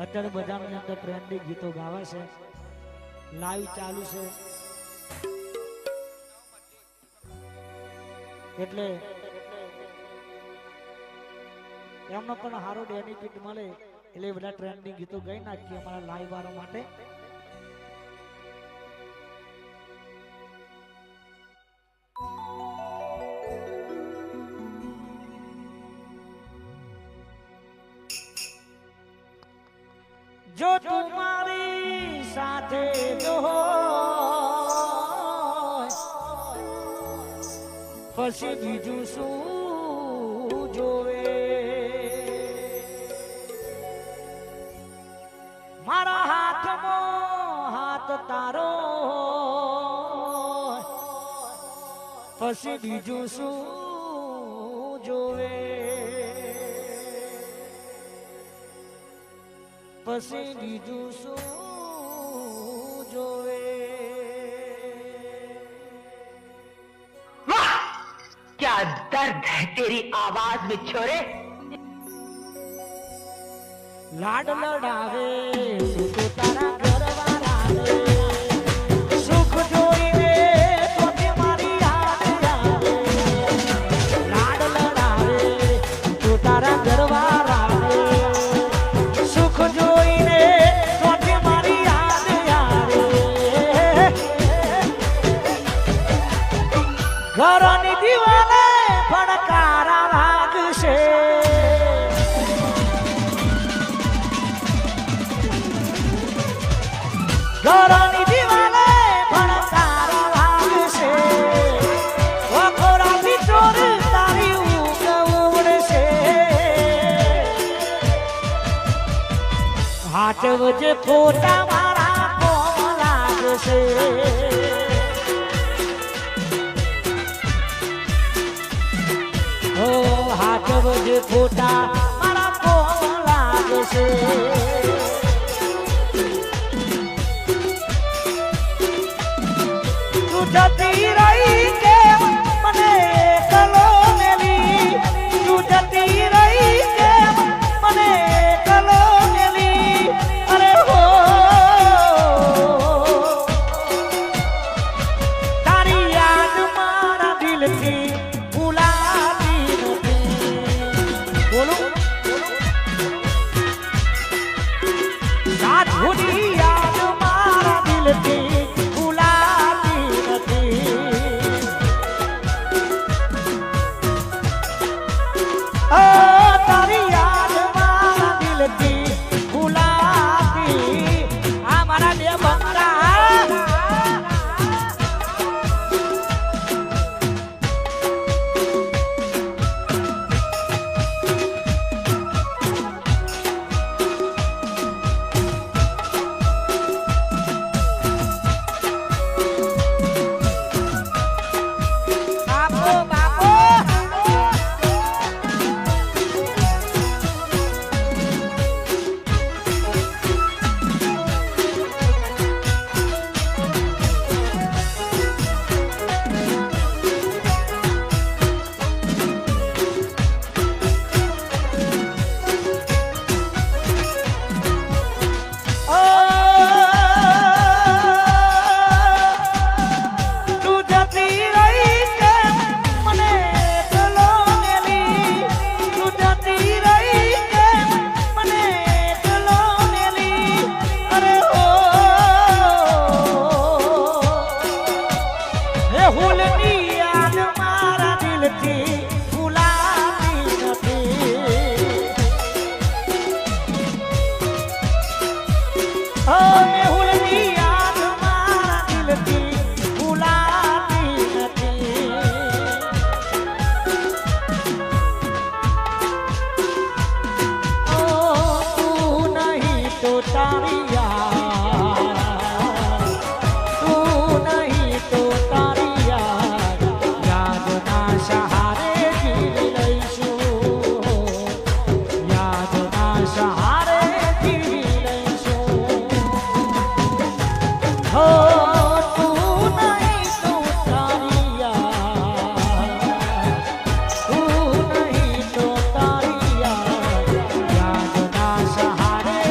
અત્યારે બધાની અંદર ટ્રેન્ડિંગ ગીતો ગાવે છે, લાઈવ ચાલુ છે, એટલે એમનો પણ સારો બેનિફિટ મળે એટલે બધા ટ્રેન્ડિંગ ગીતો ગાઈ નાખીએ અમારા લાઈવ વાળા માટે. જો તુમારી સાથે જો પછી બીજું શું જોવે, મારા હાથમાં હાથ તારો પછી બીજું શું જોવે, પછી બીજું શું જોવે. वाह क्या दर्द है तेरी आवाज में छोरे. લાડ લડાવે તો તારા ઘરવાળા રે, સુખ જોઈને તોતે મારી યાદ આવે. લાડ લડાવે તો તારા ઘરવાળા રે, સુખ જોઈને તોતે મારી યાદ આવે. ઘરની દીવાલે ફણકારા લાગશે, ઘરની દીવાલે ફણકારા લાગશે, વખોરાથી ચોર તારી ઊંઘ ઉડશે. હાથ વચ્ચે ફોટા મારા કોમ લાગશે, ઓ હાથ વચ્ચે ફોટા મારા કોમ લાગશે. જતી રહી કે મને એકલો મેલી, તું જતી રહી કે મને એકલો મેલી. અરે હો તારી યાદ મારા દિલથી ભૂલાતી નથી. બોલું સાધુની યાદ મારા દિલથી તારી યાદ મારા દિલથી ભૂલાતી. આ મારા બે બંગલા તારી